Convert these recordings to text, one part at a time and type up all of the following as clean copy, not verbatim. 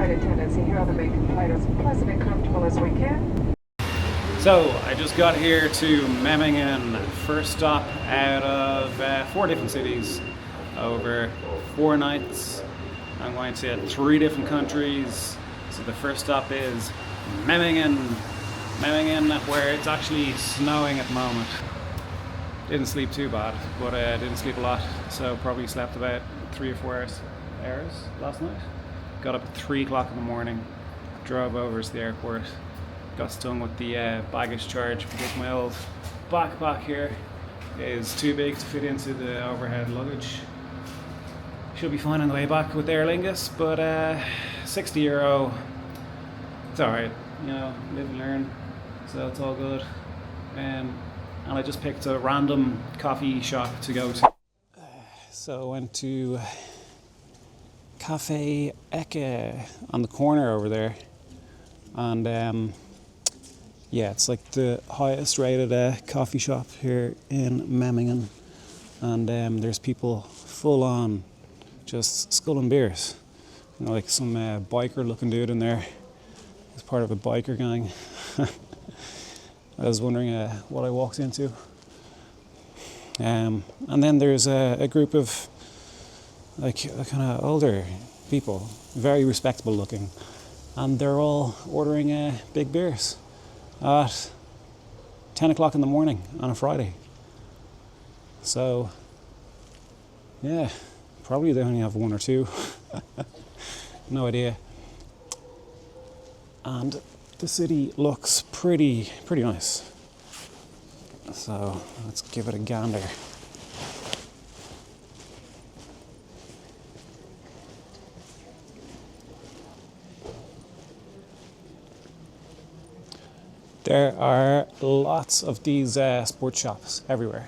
flight attendants here to make the flight as pleasant and comfortable as we can. So I just got here to Memmingen, first stop out of 4 different cities over 4 nights. I'm going to 3 different countries. So the first stop is Memmingen, where it's actually snowing at the moment. Didn't sleep too bad, but didn't sleep a lot, so probably slept about 3 or 4 hours last night. Got up at 3 o'clock in the morning, drove over to the airport, got stung with the baggage charge because my old backpack here is too big to fit into the overhead luggage. Should be fine on the way back with Aer Lingus, but €60, it's alright, you know, live and learn, so it's all good. And I just picked a random coffee shop to go to. So I went to Cafe Ecke on the corner over there, and yeah, it's like the highest rated coffee shop here in Memmingen, and there's people full on just sculling beers. You know, like some biker looking dude in there. He's part of a biker gang. I was wondering what I walked into. And then there's a group of like kind of older people, very respectable looking, and they're all ordering big beers at 10 o'clock in the morning on a Friday. So yeah, probably they only have 1 or 2. No idea. And the city looks pretty nice. So let's give it a gander. There are lots of these sports shops everywhere.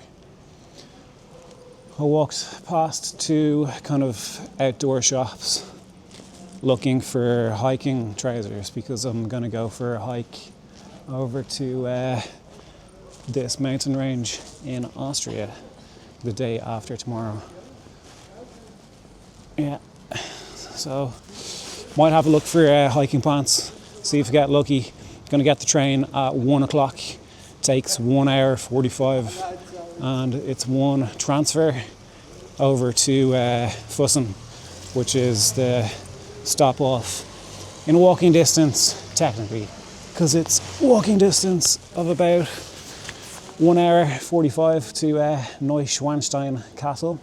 I walked past 2 kind of outdoor shops looking for hiking trousers because I'm going to go for a hike over to this mountain range in Austria the day after tomorrow. Yeah, so might have a look for hiking pants, see if I get lucky. Going to get the train at 1 o'clock, takes 1 hour 45, and it's one transfer over to Füssen, which is the stop off in walking distance, technically, because it's walking distance of about 1 hour 45 to Neuschwanstein Castle.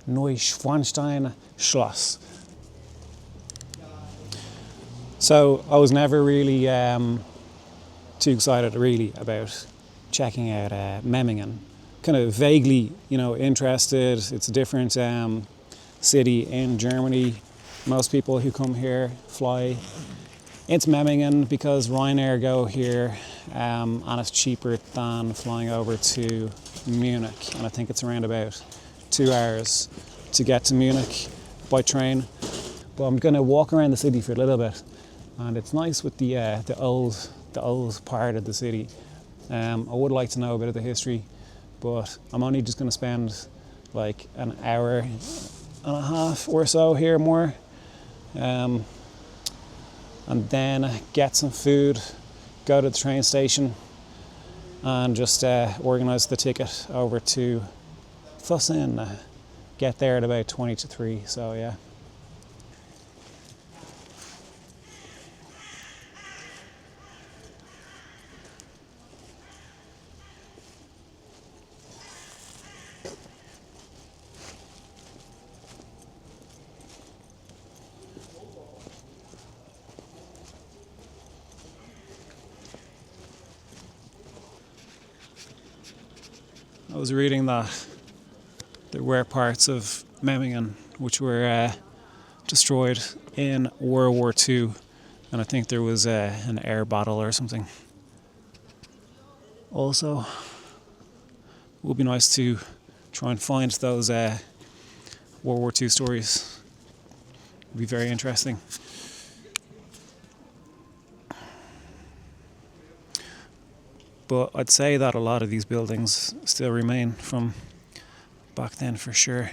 Neuschwanstein Schloss. So I was never really too excited really about checking out Memmingen. Kind of vaguely, you know, interested. It's a different city in Germany. Most people who come here fly into Memmingen because Ryanair go here, and it's cheaper than flying over to Munich. And I think it's around about 2 hours to get to Munich by train. But I'm going to walk around the city for a little bit, and it's nice with the old part of the city. I would like to know a bit of the history, but I'm only just going to spend like an hour and a half or so here more, and then get some food, go to the train station, and just organise the ticket over to Füssen. Get there at about 20 to 3, so yeah. I was reading that there were parts of Memmingen which were destroyed in World War II, and I think there was an air battle or something. Also, it would be nice to try and find those World War II stories. It would be very interesting. But I'd say that a lot of these buildings still remain from back then for sure.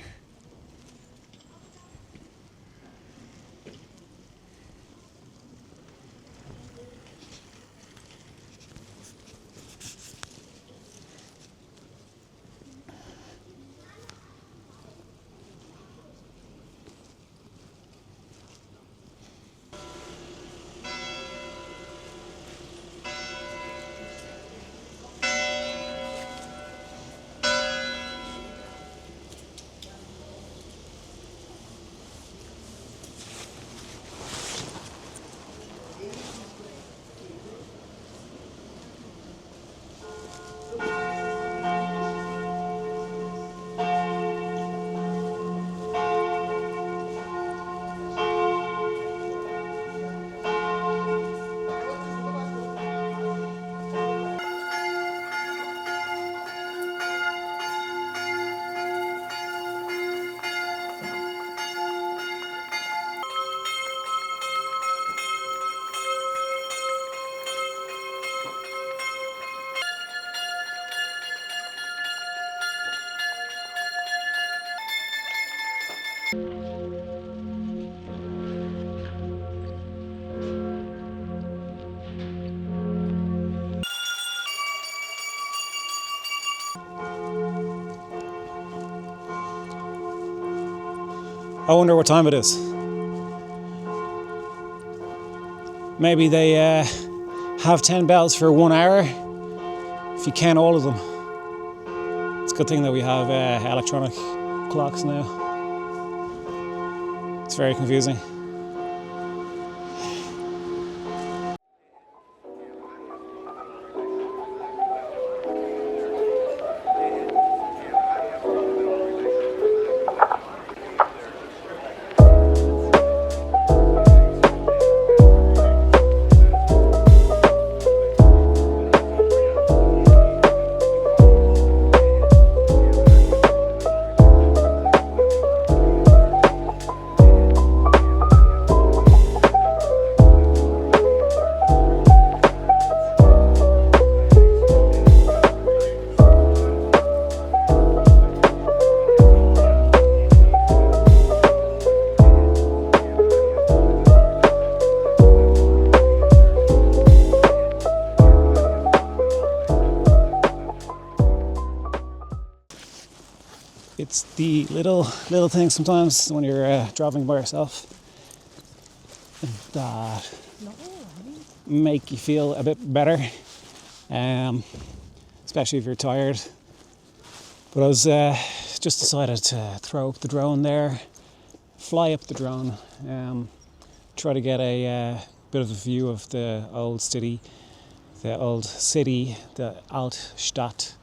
I wonder what time it is. Maybe they have 10 bells for 1 hour, if you count all of them. It's a good thing that we have electronic clocks now. It's very confusing. It's the little things sometimes when you're traveling by yourself that make you feel a bit better, especially if you're tired. But I was just decided to throw up the drone there, fly up the drone, try to get a bit of a view of the old city, the Altstadt.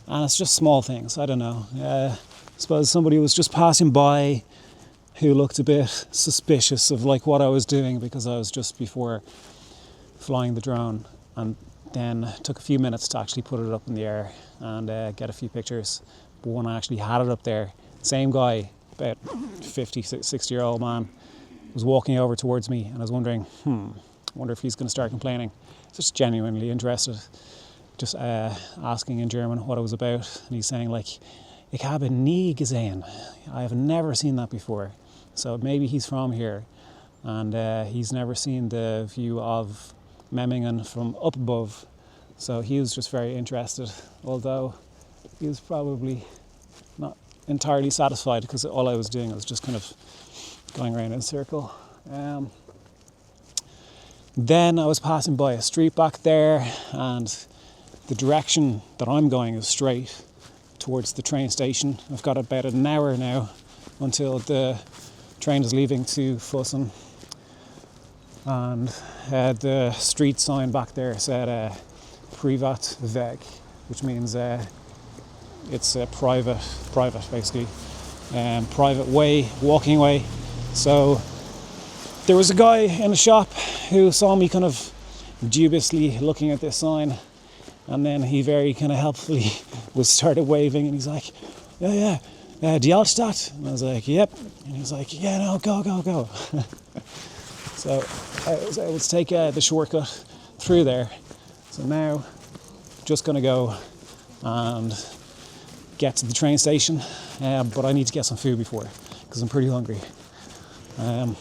And it's just small things, I don't know. I suppose somebody was just passing by who looked a bit suspicious of like what I was doing, because I was just before flying the drone, and then took a few minutes to actually put it up in the air and get a few pictures. But when I actually had it up there, same guy, about 50, 60-year-old man, was walking over towards me, and I was wondering, I wonder if he's going to start complaining. Just genuinely interested. Just asking in German what it was about, and he's saying like, "Ich habe nie gesehen." I have never seen that before. So maybe he's from here, and he's never seen the view of Memmingen from up above. So he was just very interested, although he was probably not entirely satisfied, because all I was doing was just kind of going around in a circle. Then I was passing by a street back there, and the direction that I'm going is straight towards the train station. I've got about an hour now until the train is leaving to Füssen. And the street sign back there said Privatweg, which means it's a private basically, private way, walking way. So there was a guy in the shop who saw me kind of dubiously looking at this sign. And then he very kind of helpfully started waving, and he's like, yeah, die Altstadt? And I was like, yep. And he was like, yeah, no, go. So I was able to take the shortcut through there. So now, just going to go and get to the train station, but I need to get some food before, because I'm pretty hungry. And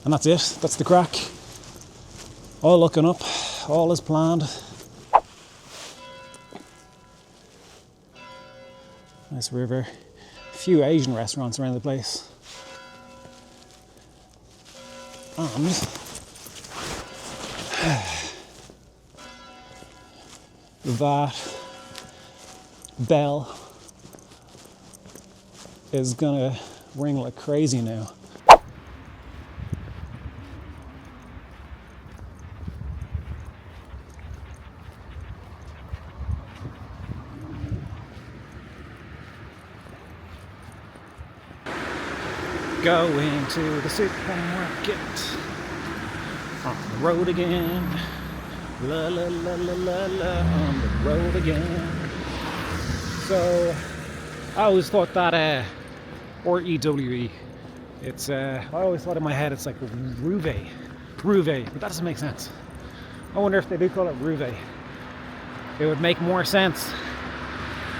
that's it, that's the crack. All looking up, all is planned. Nice river, a few Asian restaurants around the place. And that bell is gonna ring like crazy now. Going to the supermarket, on the road again, la la la la la la, on the road again. So I always thought that R-E-W-E, it's I always thought in my head it's like Ruve, but that doesn't make sense. I wonder if they do call it Ruve. It would make more sense,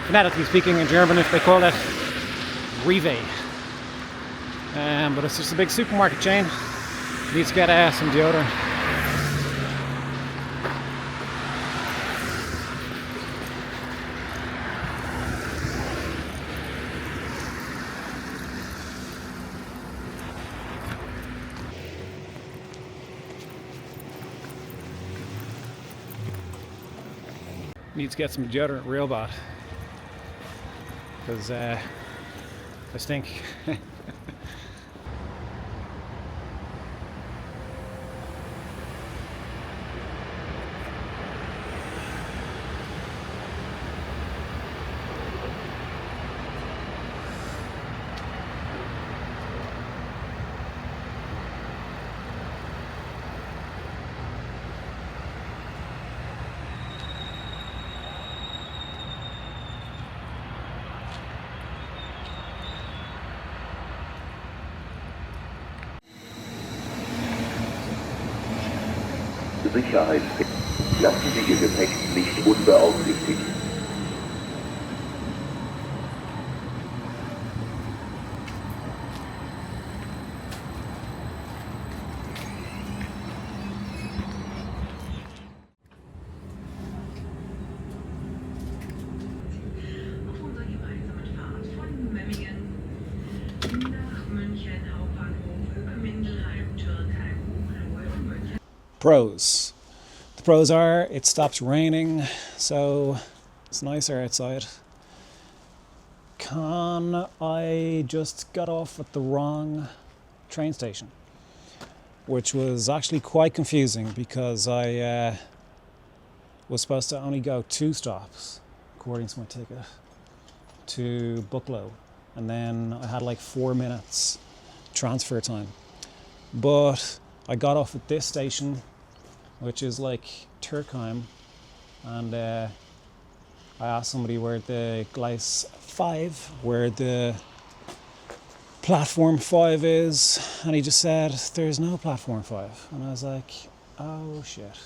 phonetically speaking, in German if they call it Rewe. But it's just a big supermarket chain. Needs to get some deodorant. Need to get some deodorant real bad, because I stink. Sicherheitstipp. Lassen Sie Ihr Gepäck nicht unbeaufsichtigt. Auf unserer gemeinsamen Fahrt von Memmingen nach München Hauptbahnhof über Mindelheim, Türkheim, Buchloe und München. Pros. The pros are it stops raining, so it's nicer outside. Con, I just got off at the wrong train station, which was actually quite confusing because I was supposed to only go 2 stops, according to my ticket, to Buchloe, and then I had like 4 minutes transfer time. But I got off at this station, which is like Turkheim, and I asked somebody where the Gleis 5, where the platform 5 is, and he just said there's no platform 5, and I was like, oh shit.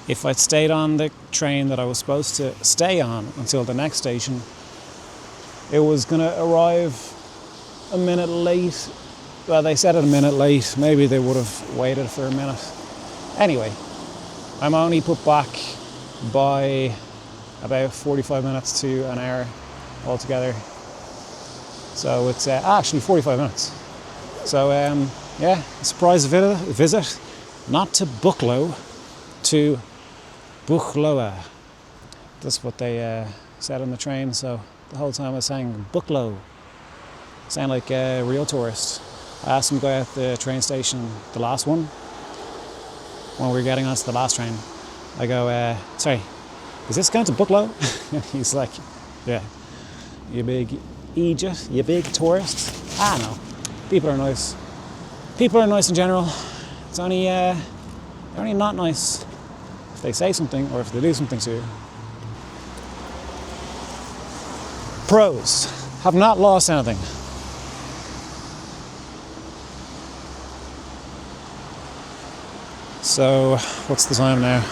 If I'd stayed on the train that I was supposed to stay on until the next station, it was going to arrive a minute late. Well, they said it a minute late. Maybe they would have waited for a minute. Anyway, I'm only put back by about 45 minutes to an hour altogether. So it's actually 45 minutes. So yeah, a surprise visit, not to Buchloe, to Buchloe. That's what they said on the train. So the whole time I was saying Buchloe. Sound like a real tourist. I asked some guy at the train station, the last one, when we were getting onto the last train. I go, sorry, is this going to Buchloe? And he's like, yeah, you big idiot, you big tourist. Ah, no, people are nice. People are nice in general. It's only, they're only not nice if they say something or if they do something to you. Pros, have not lost anything. So, what's the time now?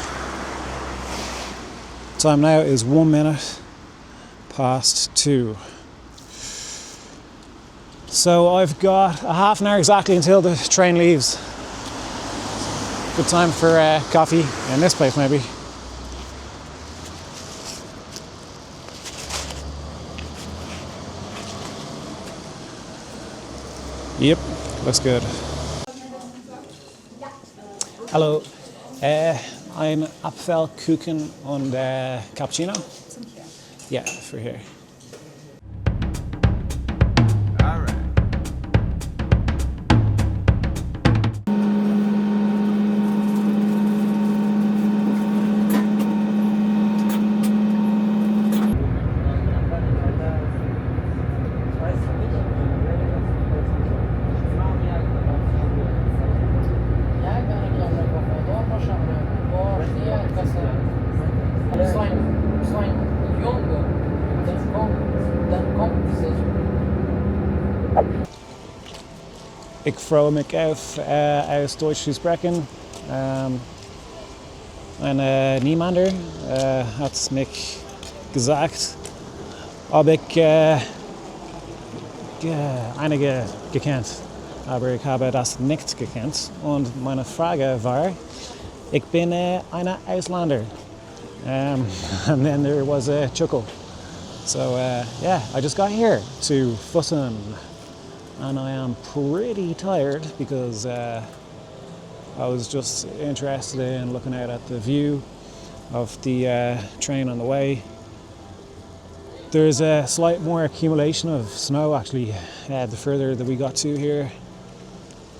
Time now is 1 minute past 2. So I've got a half an hour exactly until the train leaves. Good time for coffee in this place maybe. Yep, looks good. Hallo, ein Apfelkuchen und Cappuccino? Yeah, for here. Ik freue mich auf aus Deutsch zu sprechen. niemand hat mich gesagt, ob ich einige gekannt, aber ich habe das nicht gekannt. Und meine Frage war, ich bin ein Ausländer. And then there was a chuckle. So yeah, I just got here to Füssen, and I am pretty tired because I was just interested in looking out at the view of the train on the way. There's a slight more accumulation of snow actually the further that we got to here,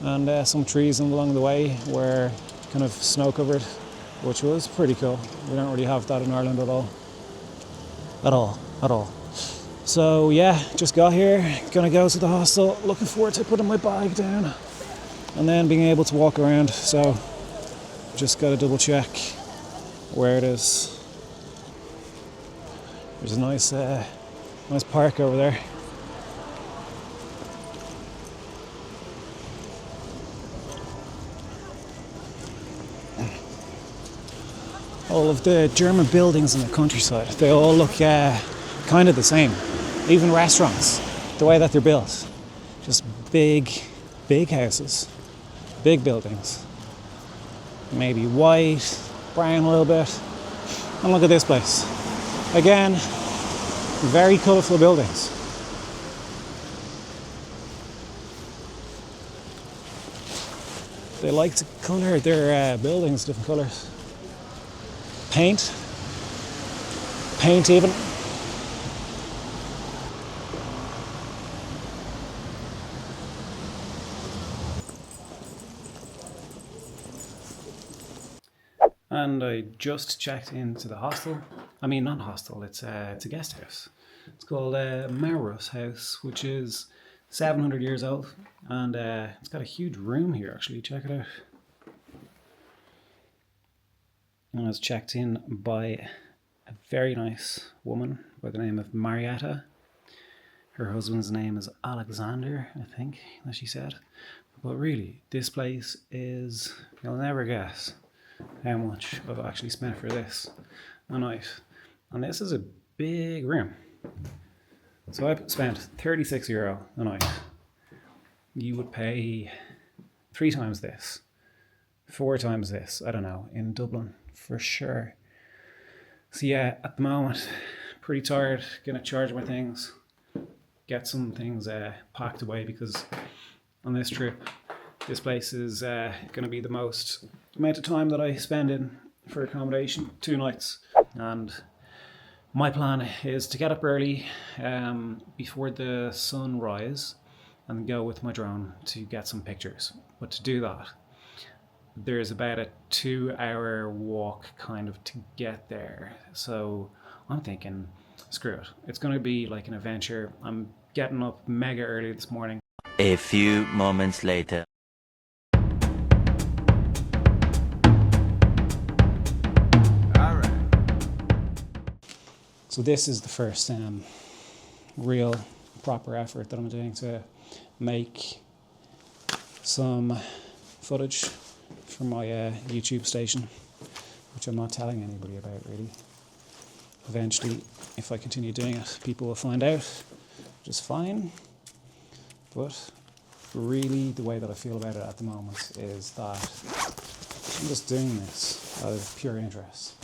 and some trees along the way were kind of snow covered, which was pretty cool. We don't really have that in Ireland at all. So yeah, just got here, gonna go to the hostel, looking forward to putting my bag down and then being able to walk around. So just gotta double check where it is. There's a nice park over there. All of the German buildings in the countryside, they all look kind of the same. Even restaurants, the way that they're built. Just big houses, big buildings. Maybe white, brown a little bit. And look at this place. Again, very colourful buildings. They like to colour their buildings different colours. Paint even. And I just checked into the hostel. I mean, not hostel, it's a guest house. It's called Maurus House, which is 700 years old. And it's got a huge room here, actually. Check it out. And I was checked in by a very nice woman by the name of Marietta. Her husband's name is Alexander, I think, that she said. But really, this place is, you'll never guess how much I've actually spent for this a night. And this is a big room. So I spent €36 a night. You would pay 3 times this, 4 times this, I don't know, in Dublin for sure. So yeah, at the moment, pretty tired, gonna charge my things, get some things packed away, because on this trip, this place is gonna be the most amount of time that I spend in for accommodation, 2 nights. And my plan is to get up early before the sunrise and go with my drone to get some pictures. But to do that, there's about a 2-hour walk kind of to get there. So I'm thinking, screw it. It's going to be like an adventure. I'm getting up mega early this morning. A few moments later. So this is the first real proper effort that I'm doing to make some footage for my YouTube station, which I'm not telling anybody about really. Eventually, if I continue doing it, people will find out, which is fine. But really, the way that I feel about it at the moment is that I'm just doing this out of pure interest.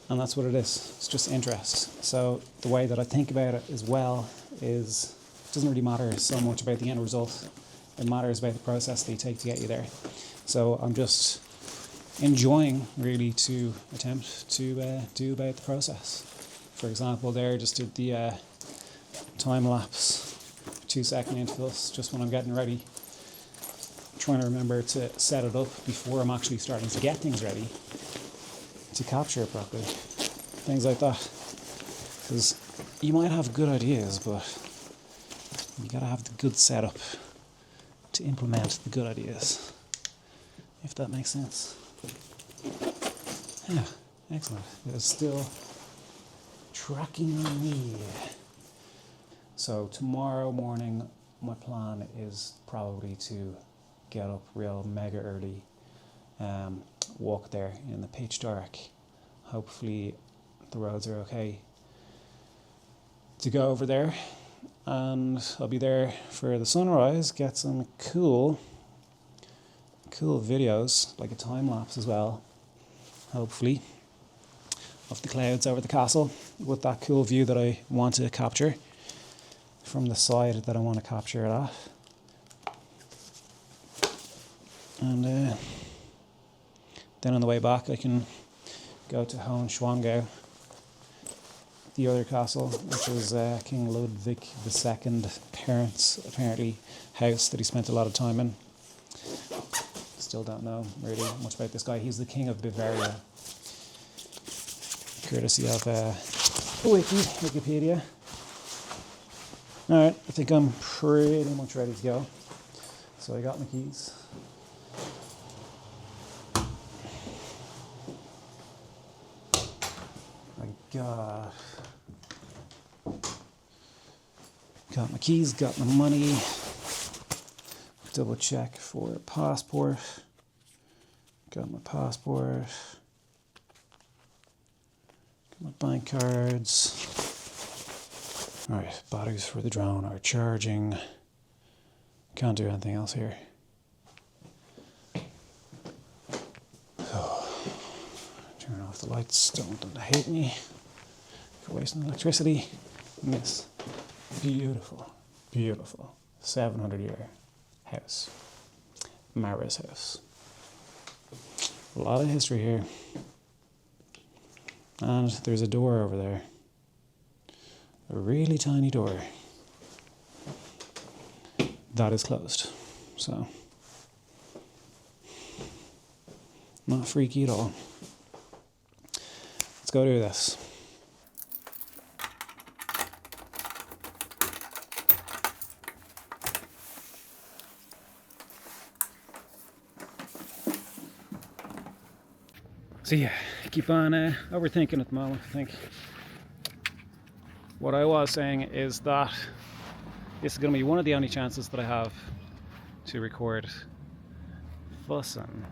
And that's what it is. It's just interest. So the way that I think about it as well is it doesn't really matter so much about the end result. It matters about the process that you take to get you there. So I'm just enjoying really to attempt to do about the process. For example, there just did the time lapse, 2-second intervals, just when I'm getting ready. Trying to remember to set it up before I'm actually starting to get things ready to capture it properly. Things like that. Because you might have good ideas, but you gotta have the good setup to implement the good ideas. If that makes sense. Yeah, excellent. It's still tracking me. So tomorrow morning, my plan is probably to get up real mega early, walk there in the pitch dark. Hopefully the roads are okay to go over there, and I'll be there for the sunrise, get some cool videos, like a time lapse as well, hopefully, of the clouds over the castle with that cool view that I want to capture from the side that I want to capture it at. And then on the way back I can go to Neuschwanstein, the other castle, which is King Ludwig II's parents' apparently house that he spent a lot of time in. Still don't know really much about this guy. He's the king of Bavaria, courtesy of Wikipedia. Alright, I think I'm pretty much ready to go. So I got my keys. Got my keys, got my money. Double check for passport. Got my passport. Got my bank cards. Alright, batteries for the drone are charging. Can't do anything else here. So, turn off the lights, don't let them hate me for wasting electricity in this beautiful, beautiful 700-year house. Mara's house. A lot of history here. And there's a door over there. A really tiny door. That is closed. So, not freaky at all. Let's go do this. So yeah, keep on overthinking at the moment, I think. What I was saying is that this is going to be one of the only chances that I have to record Füssen.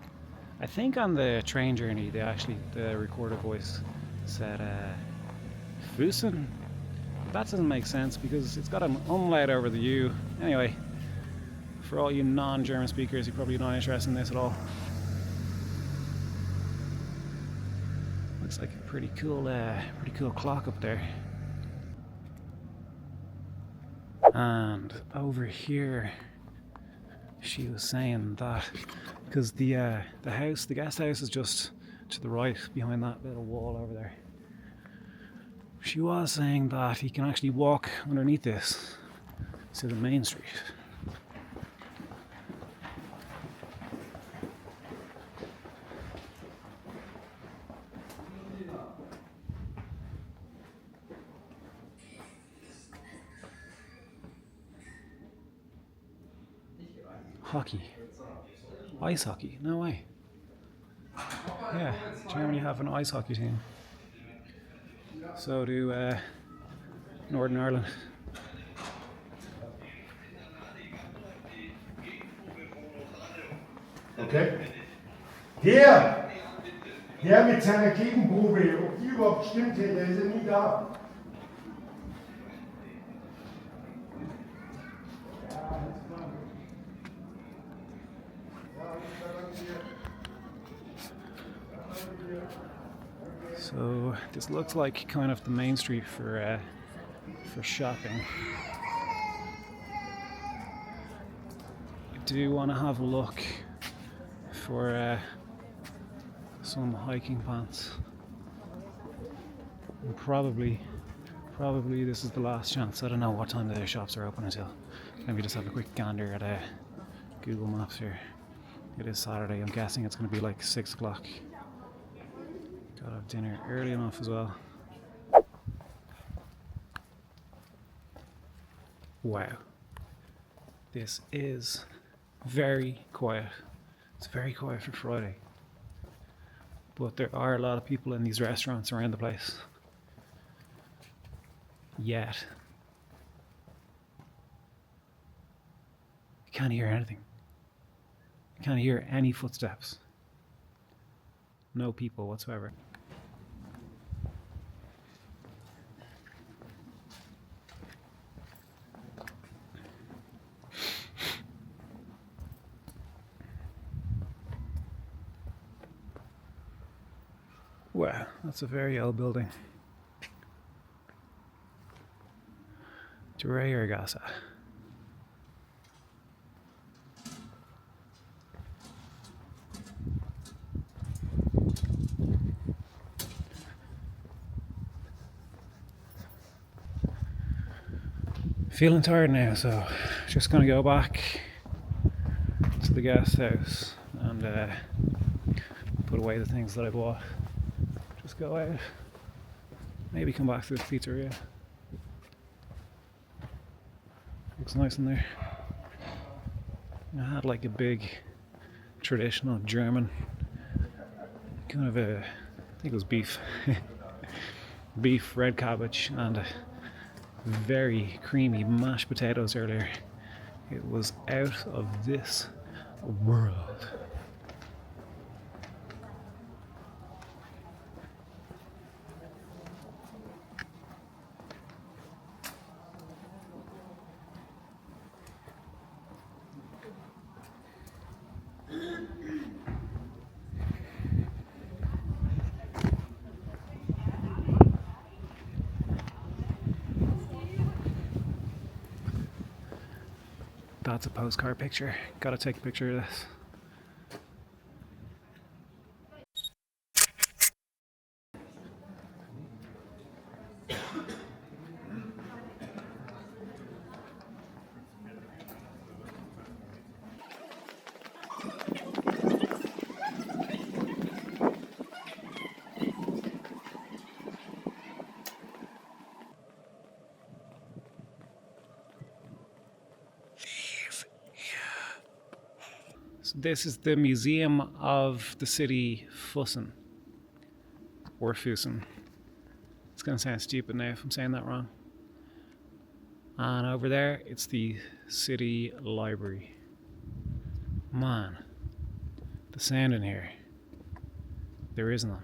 I think on the train journey, the recorder voice said Füssen. That doesn't make sense because it's got an umlaut over the U. Anyway, for all you non-German speakers, you're probably not interested in this at all. Looks like a pretty cool clock up there. And over here, she was saying that because the guest house is just to the right behind that little wall over there. She was saying that he can actually walk underneath this to the main street. Hockey. Ice hockey? No way. Yeah, Germany have an ice hockey team. So do Northern Ireland. Okay. Der mit seiner Gegenprobe, ob die überhaupt stimmt, der ist ja nie da. So this looks like kind of the main street for shopping. I do want to have a look for some hiking pants. And probably this is the last chance. I don't know what time the shops are open until. Let me just have a quick gander at Google Maps here. It is Saturday. I'm guessing it's going to be like 6 o'clock. Gotta have dinner early enough as well. Wow. This is very quiet. It's very quiet for Friday. But there are a lot of people in these restaurants around the place. Yet, you can't hear anything. I can't hear any footsteps. No people whatsoever. Wow, that's a very old building. Dreiergasse. Feeling tired now, so just gonna go back to the guest house and put away the things that I bought. Just go out, maybe come back to this pizzeria. Looks nice in there. I had like a big traditional German kind of I think it was beef, beef, red cabbage, and very creamy mashed potatoes earlier. It was out of this world. That's a postcard picture. Gotta take a picture of this. So this is the Museum of the City Füssen, or Füssen. It's gonna sound stupid now if I'm saying that wrong. And over there, it's the City Library. Man, the sound in here, there is none.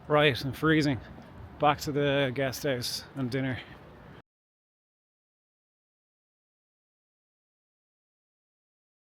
Right, I'm freezing. Back to the guest house and dinner.